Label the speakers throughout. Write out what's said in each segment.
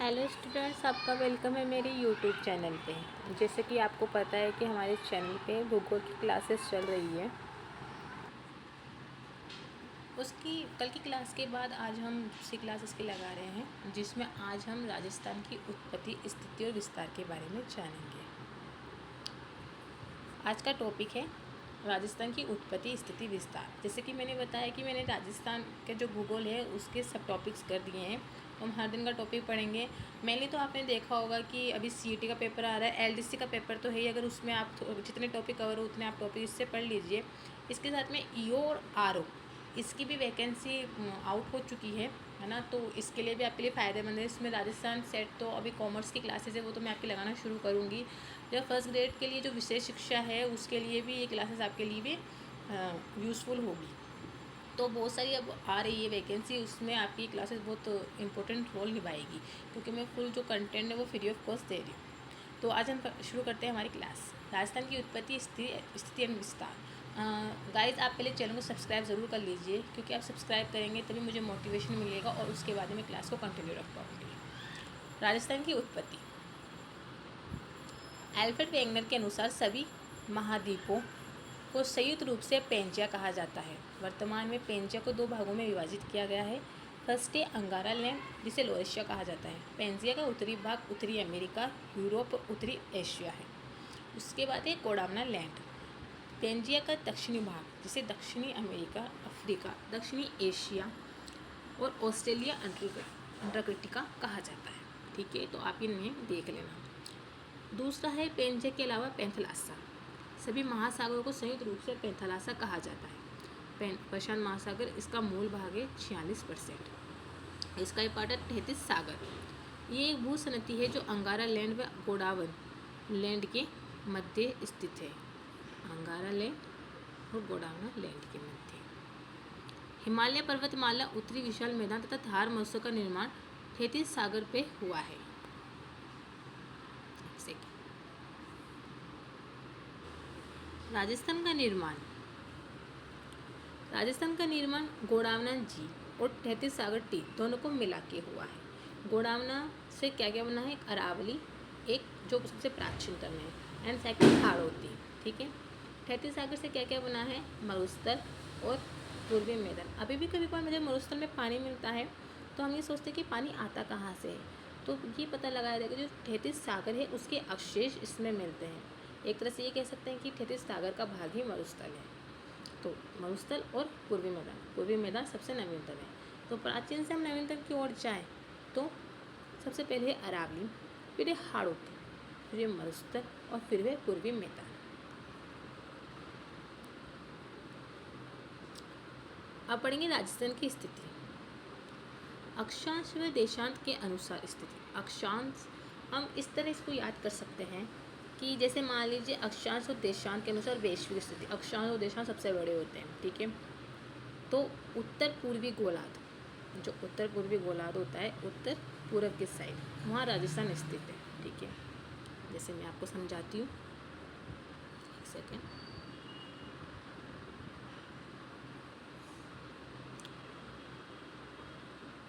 Speaker 1: Hello students, आपका welcome है मेरे यूट्यूब चैनल पे। जैसे कि आपको पता है कि हमारे चैनल पे भूगोल की क्लासेस चल रही है। उसकी कल की क्लास के बाद आज हम दूसरी क्लास इसकी लगा रहे हैं, जिसमें आज हम राजस्थान की उत्पत्ति, स्थिति और विस्तार के बारे में जानेंगे। आज का टॉपिक है राजस्थान की उत्पत्ति, स्थिति, विस्तार। जैसे कि मैंने बताया कि मैंने राजस्थान के जो भूगोल है उसके सब टॉपिक्स कर दिए हैं। हम हर दिन का टॉपिक पढ़ेंगे। मेनली तो आपने देखा होगा कि अभी सीईटी का पेपर आ रहा है, एलडीसी का पेपर तो है ही। अगर उसमें आप जितने टॉपिक कवर हो उतने आप टॉपिक इससे पढ़ लीजिए। इसके साथ में ईओ और आरओ, इसकी भी वैकेंसी आउट हो चुकी है ना। तो इसके लिए भी आपके लिए फ़ायदेमंद है। इसमें राजस्थान सेट तो अभी कॉमर्स की क्लासेस है, वो तो मैं आपकी लगाना शुरू करूँगी। जब फर्स्ट ग्रेड के लिए जो विशेष शिक्षा है उसके लिए भी ये क्लासेस आपके लिए भी यूज़फुल होगी। तो बहुत सारी अब आ रही है वैकेंसी, उसमें आपकी क्लासेस बहुत इंपॉर्टेंट रोल निभाएगी, क्योंकि मैं फुल जो कंटेंट है वो फ्री ऑफ कॉस्ट दे रही हूँ। तो आज हम शुरू करते हैं हमारी क्लास। राजस्थान की उत्पत्ति, स्थिति एवं विस्तार। गाइस, आप पहले चैनल को सब्सक्राइब ज़रूर कर लीजिए, क्योंकि आप सब्सक्राइब करेंगे तभी मुझे मोटिवेशन मिलेगा और उसके बाद मैं क्लास को कंटिन्यू रख पाऊँगी। राजस्थान की उत्पत्ति। एल्फ्रेड वेगनर के अनुसार सभी महाद्वीपों को संयुक्त रूप से पेंजिया कहा जाता है। वर्तमान में पेंजिया को दो भागों में विभाजित किया गया है। फर्स्ट है अंगारा लैंड, जिसे लोरेशिया कहा जाता है। पेंजिया का उत्तरी भाग उत्तरी अमेरिका, यूरोप और उत्तरी एशिया है। उसके बाद है गोंडवाना लैंड, पेंजिया का दक्षिणी भाग, जिसे दक्षिणी अमेरिका, अफ्रीका, दक्षिणी एशिया और ऑस्ट्रेलिया अंटार्कटिका कहा जाता है। ठीक है, तो आप ये नेम देख लेना। दूसरा है पेंजिया के अलावा पैंथलासा। सभी महासागरों को संयुक्त रूप से पैंथलासा कहा जाता है। प्रशांत महासागर इसका मूल भाग है 46%। इसका एक पार्ट है तैतीस सागर। ये एक भूसनती है जो अंगारा लैंड व गोंडवाना लैंड के मध्य स्थित है। अंगारा लैंड और गोंडवाना लैंड के मध्य। हिमालय पर्वतमाला, उत्तरी विशाल मैदान तथा थार महोत्सव का निर्माण तैतीस सागर पे हुआ है। राजस्थान का निर्माण। राजस्थान का निर्माण गोंडवाना जी और तैतीस सागर टी दोनों को मिला के हुआ है। गोंडवाना से क्या क्या बना है? एक अरावली, एक जो सबसे प्राचीनतम है, एंड सेकंड हाड़ौती। ठीक है। तैतीस सागर से क्या क्या बना है? मरुस्थल और पूर्वी मैदान। अभी भी कभी कभार मुझे मरुस्थल में पानी मिलता है, तो हम ये सोचते हैं कि पानी आता कहाँ से है। तो ये पता लगाया जाएगा जो तैतीस सागर है उसके अवशेष इसमें मिलते हैं। एक तरह से ये कह सकते हैं कि तैतीस सागर का भाग ही मरुस्थल है। तो मरुस्थल और पूर्वी मैदान सबसे नवीनतम है। तो प्राचीन से हम नवीनतम की ओर जाएँ तो सबसे पहले है अरावली, फिर है हाड़ौती, फिर है मरुस्थल और फिर है पूर्वी मैदान। अब पढ़ेंगे राजस्थान की स्थिति। अक्षांश व देशांत के अनुसार स्थिति। अक्षांश हम इस तरह इसको याद कर सकते हैं कि जैसे मान लीजिए अक्षांश और देशांत के अनुसार वैश्विक स्थिति। अक्षांश और देशांत सबसे बड़े होते हैं। ठीक है। तो उत्तर पूर्वी गोलार्ध, जो उत्तर पूर्वी गोलार्ध होता है उत्तर पूर्व के साइड, वहाँ राजस्थान स्थित है। ठीक है। जैसे मैं आपको समझाती हूँ, एक सेकेंड।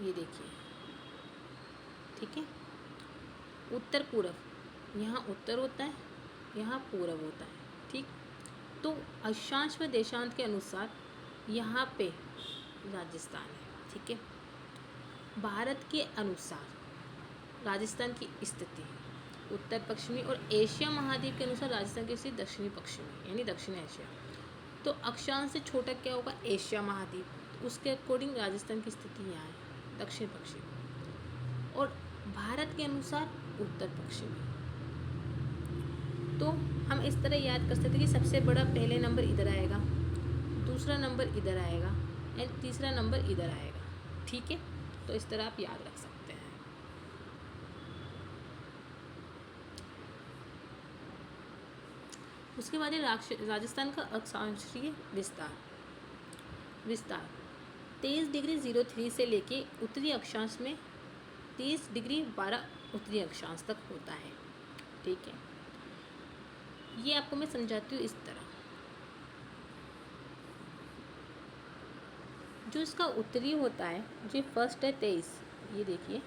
Speaker 1: ये देखिए, ठीक है। उत्तर पूर्व, यहाँ उत्तर होता है, यहाँ पूर्व होता है। ठीक। तो अक्षांश व देशांत के अनुसार यहाँ पे राजस्थान है। ठीक है। भारत के अनुसार राजस्थान की स्थिति उत्तर पश्चिमी और एशिया महाद्वीप के अनुसार राजस्थान की स्थिति दक्षिणी पश्चिमी, यानी दक्षिण एशिया। तो अक्षांश से छोटा क्या होगा? एशिया महाद्वीप। तो उसके अकॉर्डिंग राजस्थान की स्थिति यहाँ है दक्षिण पश्चिमी, और भारत के अनुसार उत्तर पश्चिमी। तो हम इस तरह याद कर सकते हैं कि सबसे बड़ा पहले नंबर इधर आएगा, दूसरा नंबर इधर आएगा एंड तीसरा नंबर इधर आएगा। ठीक है। तो इस तरह आप याद रख सकते हैं। उसके बाद राजस्थान का अक्षांशीय विस्तार। 23 डिग्री 03 से लेके उत्तरी अक्षांश में 30 डिग्री 12 उत्तरी अक्षांश तक होता है। ठीक है। ये आपको मैं समझाती हूँ इस तरह। जो इसका उत्तरी होता है, जो फर्स्ट है 23, ये देखिए,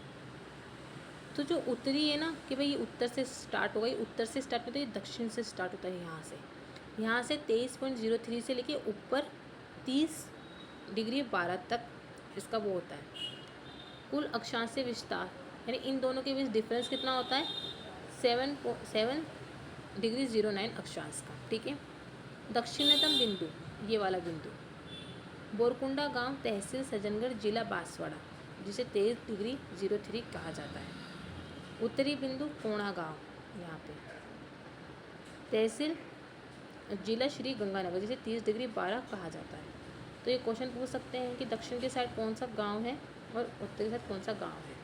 Speaker 1: तो जो उत्तरी है ना कि भाई ये उत्तर से स्टार्ट होगा, ये उत्तर से स्टार्ट होता है, ये दक्षिण से स्टार्ट होता है। यहाँ से 23.03 से लेके ऊपर 30°12 तक इसका वो होता है। कुल अक्षांशीय विस्तार यानी इन दोनों के बीच डिफरेंस कितना होता है, 7.09 अक्षांश का। ठीक है। दक्षिणतम बिंदु, ये वाला बिंदु बोरकुंडा गांव, तहसील सज्जनगढ़, जिला बांसवाड़ा, जिसे 23°03 कहा जाता है। उत्तरी बिंदु कोणा गांव, यहाँ पे तहसील जिला श्री गंगानगर, जिसे 30°12 कहा जाता है। तो ये क्वेश्चन पूछ सकते हैं कि दक्षिण के साइड कौन सा गांव है और उत्तर के साइड कौन सा गांव है।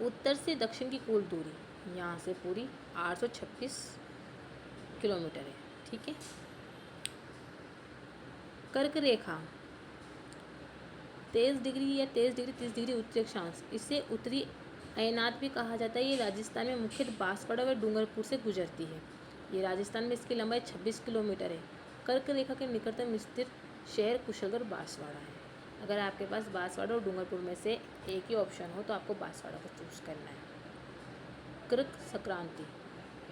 Speaker 1: उत्तर से दक्षिण की कुल दूरी यहाँ से पूरी 826 किलोमीटर है। ठीक है। कर्क रेखा 23° या 23° 30° उत्तरी अक्षांश, इसे उत्तरी अयनात भी कहा जाता है। ये राजस्थान में मुख्यतः बांसवाड़ा व डूंगरपुर से गुजरती है। ये राजस्थान में इसकी लंबाई 26 किलोमीटर है। कर्क रेखा के निकटतम स्थित शहर कुशलगढ़ बांसवाड़ा है। अगर आपके पास बांसवाड़ा और डूंगरपुर में से एक ही ऑप्शन हो तो आपको बांसवाड़ा को चूज करना है। कर्क संक्रांति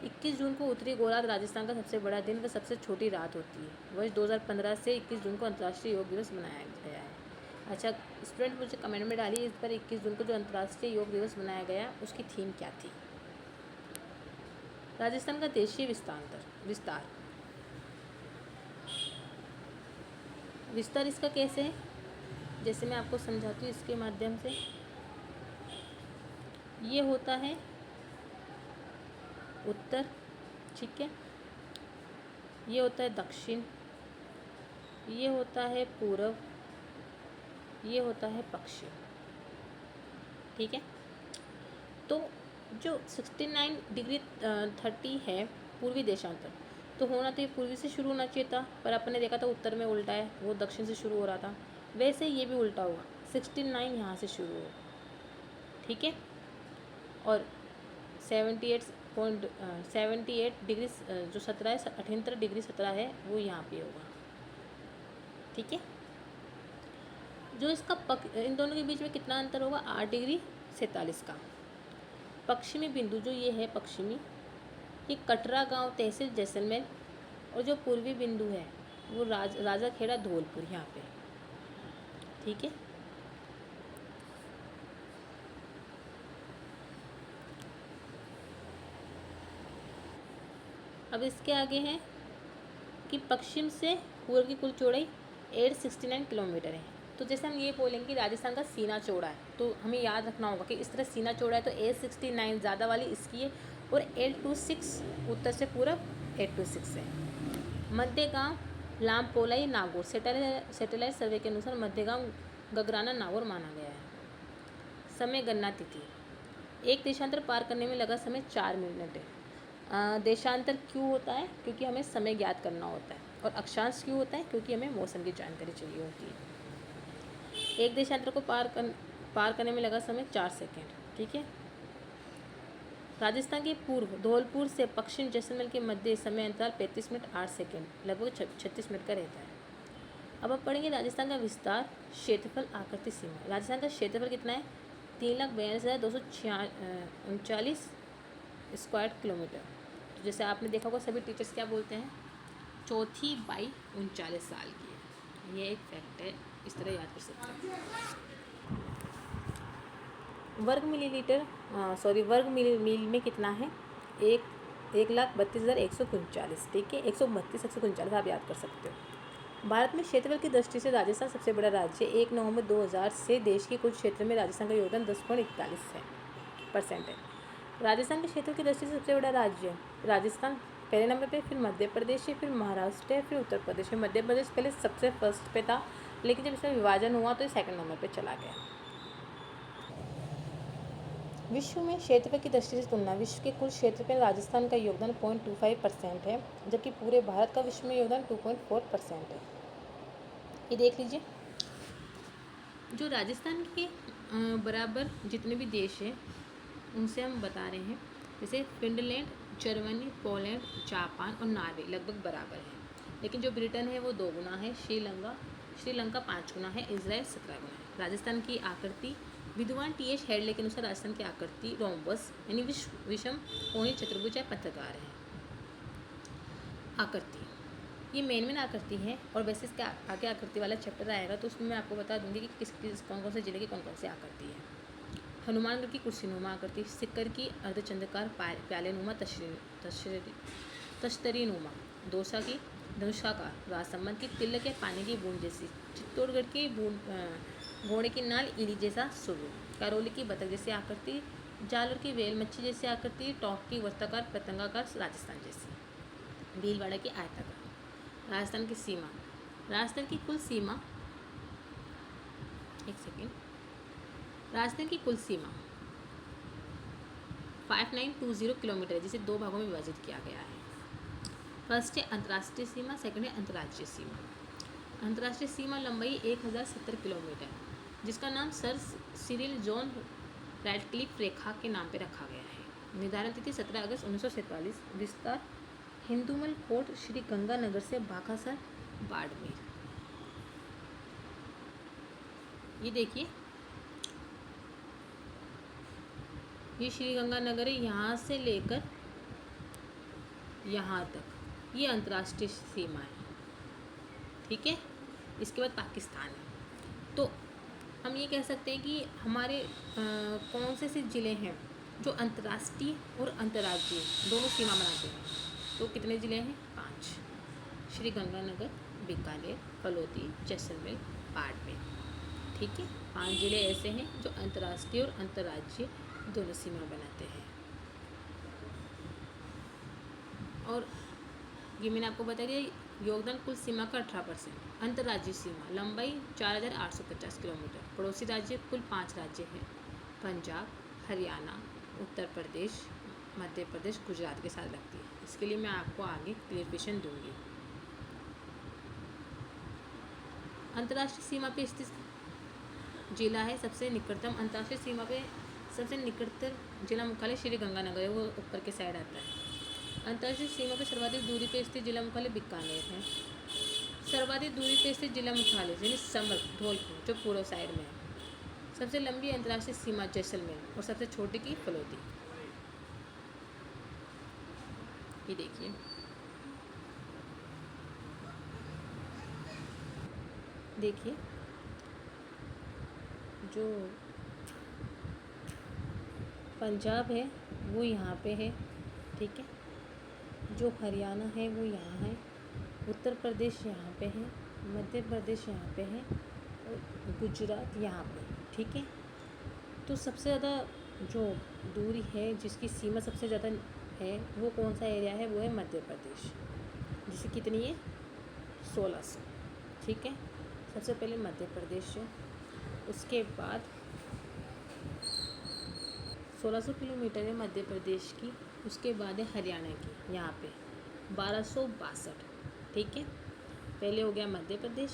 Speaker 1: 21 जून को उत्तरी गोलार्ध राजस्थान का सबसे बड़ा दिन व सबसे छोटी रात होती है। वर्ष 2015 से 21 जून को अंतर्राष्ट्रीय योग दिवस मनाया गया है। अच्छा स्टूडेंट, मुझे कमेंट में डालिए इस पर 21 जून को जो अंतर्राष्ट्रीय योग दिवस मनाया गया उसकी थीम क्या थी। राजस्थान का देशीय विस्तार इसका कैसे है, जैसे मैं आपको समझाती हूँ इसके माध्यम से। ये होता है उत्तर, ठीक है, ये होता है दक्षिण, ये होता है पूर्व, ये होता है पश्चिम। ठीक है। तो जो 69°30 है पूर्वी देशांतर, तो होना तो ये पूर्वी से शुरू होना चाहिए था, पर अपन ने देखा था उत्तर में उल्टा है, वो दक्षिण से शुरू हो रहा था। वैसे ये भी उल्टा होगा, 69 यहाँ से शुरू हो। ठीक है। और 78 जो 78°17 है वो यहाँ पे होगा। ठीक है। जो इसका इन दोनों के बीच में कितना अंतर होगा, 8°47 का। पश्चिमी बिंदु जो ये है पश्चिमी, ये कटरा गांव तहसील जैसलमेर, और जो पूर्वी बिंदु है वो राजाखेड़ा धौलपुर यहाँ पे। ठीक है। अब इसके आगे है कि पश्चिम से पूर्व की कुल चौड़ाई 869 किलोमीटर है। तो जैसे हम ये बोलेंगे कि राजस्थान का सीना चौड़ा है, तो हमें याद रखना होगा कि इस तरह सीना चौड़ा है तो 869 ज़्यादा वाली इसकी है, और 826 उत्तर से पूरब 826 है। मध्य गाँव लामपोलाई नागौर, सैटेलाइट सर्वे के अनुसार मध्य गाँव गगराना नागौर माना गया है। समय गणना तिथि, एक देशांतर पार करने में लगा समय 4 मिनट है। देशांतर क्यों होता है, क्योंकि हमें समय ज्ञात करना होता है, और अक्षांश क्यों होता है, क्योंकि हमें मौसम की जानकारी चाहिए होती है। एक देशांतर को पार करने में लगा समय 4 सेकेंड। ठीक है। राजस्थान के पूर्व धौलपुर से पश्चिम जैसलमेर के मध्य समय अंतराल 35 मिनट 8 सेकेंड, लगभग 36 मिनट का रहता है। अब आप पढ़ेंगे राजस्थान का विस्तार, क्षेत्रफल, आकृति, सीमा। राजस्थान का क्षेत्रफल कितना है, 3,42,239 स्क्वायर किलोमीटर। तो जैसे आपने देखा होगा सभी टीचर्स क्या बोलते हैं, 4/39 साल की है। ये एक फैक्ट है, इस तरह याद कर सकते हैं। वर्ग मील में कितना है, 1,32,139। ठीक है, 132,139 आप याद कर सकते हो। भारत में क्षेत्रफल की दृष्टि से राजस्थान सबसे बड़ा राज्य है। 1 नवंबर 2000 से देश के कुल क्षेत्र में राजस्थान का योगदान 10.41% है। राजस्थान के क्षेत्र की दृष्टि से सबसे बड़ा राज्य है राजस्थान पहले नंबर पे, फिर मध्य प्रदेश है, फिर महाराष्ट्र है, फिर उत्तर प्रदेश है। मध्य प्रदेश पहले सबसे फर्स्ट पे था, लेकिन जब इसका विभाजन हुआ तो ये 2nd नंबर पे चला गया। विश्व में क्षेत्रफल की दृष्टि से तुलना, विश्व के कुल क्षेत्र पर राजस्थान का योगदान 0.25% है, जबकि पूरे भारत का विश्व में योगदान 2.4% है। ये देख लीजिए, जो राजस्थान के बराबर जितने भी देश हैं उनसे हम बता रहे हैं, जैसे फिनलैंड, जर्मनी, पोलैंड, जापान और नॉर्वे लगभग बराबर है, लेकिन जो ब्रिटेन है वो 2 गुना है, श्रीलंका 5 गुना है, इजराइल 17 गुना है। राजस्थान की आकृति विद्वान टी.एच. हेडले के अनुसार राजस्थान की आकृति रोम्बस यानी विषम कोणीय चतुर्भुज या पत्रकार है। आकृति ये मेन आकृति है, और वैसे इसके आगे आकृति वाला चैप्टर आएगा तो उसमें मैं आपको बता दूंगी कि किस कौन कौन से जिले की कौन कौन सी आकृति है। हनुमानगढ़ की कुर्सीनुमा आकृति, सिक्कर की अर्धचंद्राकार प्यालेनुमा तश्तरीनुमा, दौसा की धनुषाकार, राजसमंद की तिलक या पानी की बूंद जैसी, चित्तौड़गढ़ की घोड़े की नाल इली जैसा स्वरूप, करौली की बतख जैसी आकृति, जालोर की वेल मच्छी जैसी आकृति, टोंक की वर्ताकार पतंगाकार राजस्थान जैसी, भीलवाड़ा की आयताकार। राजस्थान की सीमा, राजस्थान की कुल सीमा राजस्थान की कुल सीमा 5920 किलोमीटर है, जिसे 2 भागों में विभाजित किया गया है। फर्स्ट है अंतर्राष्ट्रीय सीमा, सेकंड है अंतर्राज्यीय सीमा। अंतर्राष्ट्रीय सीमा लंबाई 1070 किलोमीटर, जिसका नाम सर सिरिल जॉन रैडक्लिफ रेखा के नाम पर रखा गया है। निर्धारण तिथि 17 अगस्त 1947। विस्तार हिंदूमल कोट श्री गंगानगर से बाकासर बाड़मेर। ये देखिए, ये श्री गंगानगर है, यहाँ से लेकर यहाँ तक ये अंतर्राष्ट्रीय सीमा है। ठीक है, इसके बाद पाकिस्तान है। तो हम ये कह सकते हैं कि हमारे कौन से ज़िले हैं जो अंतर्राष्ट्रीय और अंतर्राज्यीय दोनों सीमा बनाते हैं। तो कितने ज़िले हैं? 5। श्री गंगानगर, बीकानेर, फलोदी, जैसलमेर, बाड़मेर। ठीक है, 5 ज़िले ऐसे हैं जो अंतर्राष्ट्रीय और अंतर्राज्यीय दोनों सीमा बनाते हैं। और ये मैंने आपको बता दिया, योगदान कुल सीमा का 18%। अंतर्राज्यीय सीमा लंबाई 4850 किलोमीटर। पड़ोसी राज्य कुल 5 राज्य हैं, पंजाब, हरियाणा, उत्तर प्रदेश, मध्य प्रदेश, गुजरात के साथ लगती है। इसके लिए मैं आपको आगे क्लियरफिकेशन दूंगी। अंतर्राष्ट्रीय सीमा पे स्थित जिला है सबसे निकटतम अंतर्राष्ट्रीय सीमा पे सबसे निकटतम जिला मुख्यालय श्री गंगानगर है, वो ऊपर के साइड आता है। अंतर्राष्ट्रीय सीमा पर सर्वाधिक दूरी पर स्थित जिला मुख्यालय बीकानेर है। सर्वाधिक दूरी पर स्थित जिला मुख्यालय यानी समर धौलपुर जो पूर्व साइड में है। सबसे लंबी अंतर्राष्ट्रीय सीमा जैसलमेर और सबसे छोटी की फलोदी। ये देखिए, देखिए जो पंजाब है वो यहाँ पे है। ठीक है, जो हरियाणा है वो यहाँ है, उत्तर प्रदेश यहाँ पे है, मध्य प्रदेश यहाँ पे है और गुजरात यहाँ पे। ठीक है, तो सबसे ज़्यादा जो दूरी है जिसकी सीमा सबसे ज़्यादा है वो कौन सा एरिया है? वो है मध्य प्रदेश, जिसे कितनी है? 1600। ठीक है, सबसे पहले मध्य प्रदेश है, उसके बाद 1600 किलोमीटर है मध्य प्रदेश की, उसके बाद है हरियाणा की यहाँ पे 1262। ठीक है, पहले हो गया मध्य प्रदेश,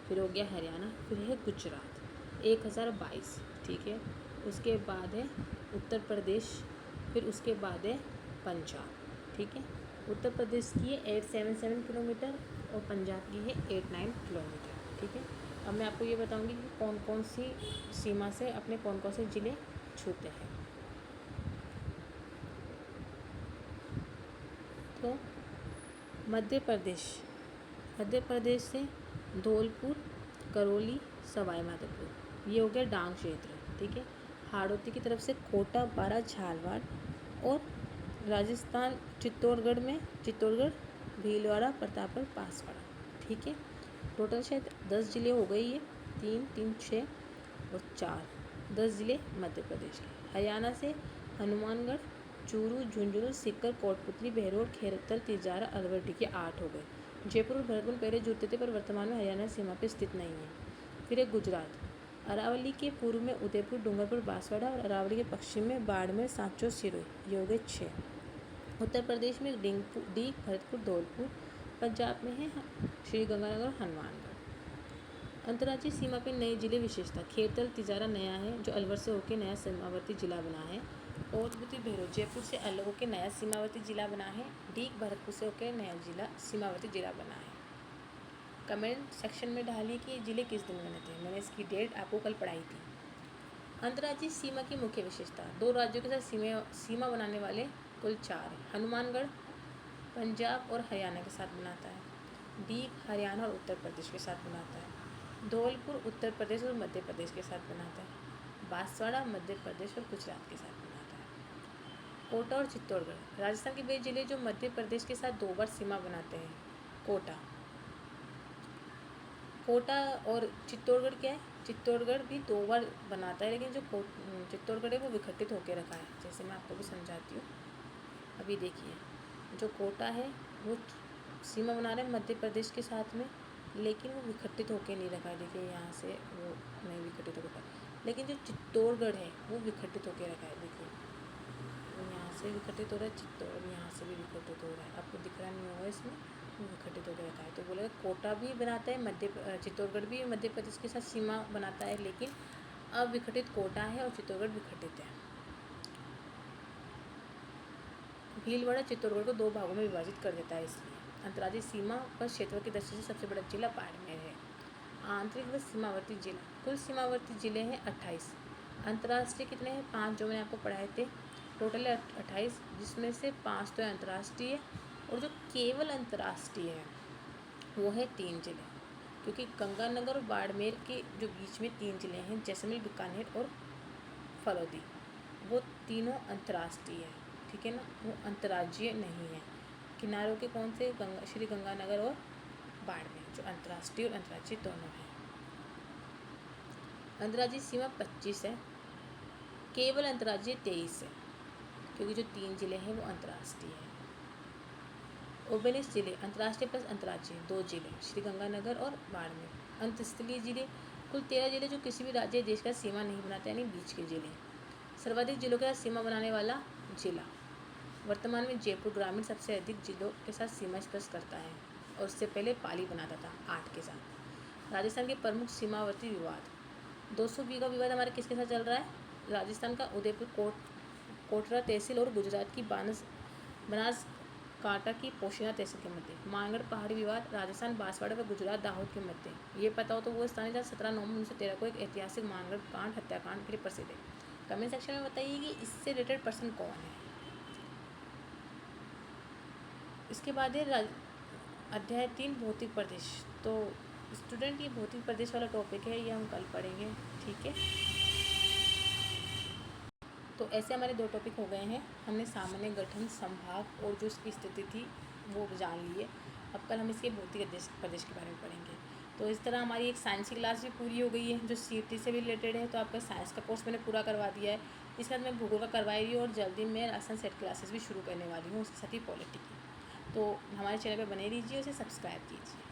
Speaker 1: फिर हो गया हरियाणा, फिर है गुजरात 1022। ठीक है, उसके बाद है उत्तर प्रदेश, फिर उसके बाद है पंजाब। ठीक है, उत्तर प्रदेश की है 877 किलोमीटर और पंजाब की है 89 किलोमीटर। ठीक है, अब मैं आपको ये बताऊंगी कि कौन कौन सी सीमा से अपने कौन कौन से ज़िले छूते हैं। तो मध्य प्रदेश से धौलपुर, करौली, सवाई माधोपुर, ये हो गया डांग क्षेत्र। ठीक है, हाड़ौती की तरफ से कोटा, बारा, झालवाड़ और राजस्थान चित्तौड़गढ़, भीलवाड़ा, प्रतापगढ़, बांसवाड़ा। ठीक है, टोटल शायद 10 ज़िले हो गए ये, 3, 3, 6 और 4, 10 ज़िले मध्य प्रदेश के। हरियाणा से हनुमानगढ़, चूरू, झुंझुनू, सीकर, कोटपुतली, बहरौल, खेरतर, तिजारा, अलवर, के 8 हो गए। जयपुर और भरतपुर पहले जुड़ते थे पर वर्तमान में हरियाणा सीमा पर स्थित नहीं है। फिर है गुजरात, अरावली के पूर्व में उदयपुर, डूंगरपुर, बांसवाड़ा और अरावली के पश्चिम में बाड़मेर, सांचौर, सिरोही, ये हो गए 6। उत्तर प्रदेश में दीग, भरतपुर, धौलपुर। पंजाब में है श्री गंगानगर, हनुमानगढ़। अंतर्राज्यीय सीमा पर नए जिले विशेषता, खेरतर, तिजारा नया है जो अलवर से होकर नया सीमावर्ती जिला बना है। कोटपुतली, बहरौल जयपुर से अलग होकर नया सीमावर्ती जिला बना है। डीग भरतपुर से होकर नया जिला सीमावर्ती जिला बना है। कमेंट सेक्शन में डालिए कि ये ज़िले किस दिन बने थे। मैंने इसकी डेट आपको कल पढ़ाई थी। अंतर्राज्यीय सीमा की मुख्य विशेषता, दो राज्यों के साथ सीमा बनाने वाले कुल 4 हैं। हनुमानगढ़ पंजाब और हरियाणा के साथ बनाता है। दीव हरियाणा और उत्तर प्रदेश के साथ बनाता है। धौलपुर उत्तर प्रदेश और मध्य प्रदेश के साथ बनाता है। बांसवाड़ा मध्य प्रदेश और गुजरात के साथ बनाता है। कोटा और चित्तौड़गढ़, राजस्थान के वे जिले जो मध्य प्रदेश के साथ 2 बार सीमा बनाते हैं। कोटा और चित्तौड़गढ़ क्या है, चित्तौड़गढ़ भी 2 बार बनाता है, लेकिन जो चित्तौड़गढ़ है वो विघटित होकर रखा है। जैसे मैं आपको भी समझाती हूँ, अभी देखिए, जो कोटा है वो सीमा बना रहे हैं मध्य प्रदेश के साथ में, लेकिन वो विघटित होकर नहीं रखा है। देखिए यहाँ से वो नहीं विघटित हो रखा है, लेकिन जो चित्तौड़गढ़ है वो विघटित होकर रखा है। देखिए यहाँ से विघटित हो रहा है चित्तौड़, यहाँ से भी विघटित हो रहा है, आपको दिख रहा नहीं होगा इसमें, वो विघटित होकर रखा है। तो बोले कोटा भी बनाता है, चित्तौड़गढ़ भी मध्य प्रदेश के साथ सीमा बनाता है, लेकिन अब विघटित कोटा है और चित्तौड़गढ़ विघटित है। भीलवाड़ा चित्तौड़गढ़ को 2 भागों में विभाजित कर देता है। इसलिए अंतर्राज्यीय सीमा पर क्षेत्र की दृष्टि से सबसे बड़ा जिला बाड़मेर है। आंतरिक व सीमावर्ती जिला, कुल सीमावर्ती जिले हैं 28। अंतर्राष्ट्रीय कितने हैं? 5, जो मैंने आपको पढ़ाए थे। टोटल है 28, जिसमें से 5 तो अंतर्राष्ट्रीय, और जो केवल अंतर्राष्ट्रीय है वो है 3 जिले, क्योंकि गंगानगर और बाड़मेर के जो बीच में 3 जिले हैं, जैसलमेर, बीकानेर और फलौदी, वो तीनों अंतर्राष्ट्रीय है, ठीक है ना, वो अंतर्राज्यीय नहीं है। किनारों के कौन से? श्री गंगानगर और बाड़मेर, जो अंतर्राष्ट्रीय और अंतर्राज्यीय दोनों हैं। अंतर्राज्यीय सीमा 25 है, केवल अंतर्राज्यीय 23 है, क्योंकि जो 3 जिले हैं वो अंतर्राष्ट्रीय है। 19 जिले अंतर्राष्ट्रीय प्लस अंतर्राज्यीय, 2 जिले श्री गंगानगर और बाड़मेर। अंतस्थलीय जिले कुल 13 जिले जो किसी भी राज्य देश का सीमा नहीं बनाते, यानी बीच के जिले। सर्वाधिक जिलों के साथ सीमा बनाने वाला जिला, वर्तमान में जयपुर ग्रामीण सबसे अधिक जिलों के साथ सीमा स्पर्श करता है, और उससे पहले पाली बनाता था 8 के साथ। राजस्थान के प्रमुख सीमावर्ती विवाद, 200 बीघा विवाद हमारे किसके साथ चल रहा है? राजस्थान का उदयपुर कोटरा तहसील और गुजरात की बनासकांठा की पोशीना तहसील के मध्य। मानगढ़ पहाड़ी विवाद, राजस्थान बांसवाड़ा व गुजरात दाहोद के मध्य। ये पता हो तो वो स्थान है जहाँ 17 नवंबर 1913 को एक ऐतिहासिक मानगढ़ कांड हत्याकांड के लिए प्रसिद्ध है। कमेंट सेक्शन में बताइए कि इससे रिलेटेड पर्सन कौन है। इसके बाद है अध्याय 3 भौतिक प्रदेश। तो स्टूडेंट ये भौतिक प्रदेश वाला टॉपिक है, ये हम कल पढ़ेंगे, ठीक है। तो ऐसे हमारे 2 टॉपिक हो गए हैं। हमने सामान्य गठन, संभाग और जो इसकी स्थिति थी वो जान लिए। अब कल हम इसके भौतिक प्रदेश के बारे में पढ़ेंगे। तो इस तरह हमारी एक साइंस की क्लास भी पूरी हो गई है, जो CET से भी रिलेटेड है। तो आपका साइंस का कोर्स मैंने पूरा करवा दिया है। इसके बाद मैं भूगोल का करवाई रही हूँ, और जल्दी मैं राजस्थान सेट क्लासेस भी शुरू करने वाली हूँ, उसके साथ ही पॉलिटी की। तो हमारे चैनल पर बने रहिए, उसे सब्सक्राइब कीजिए।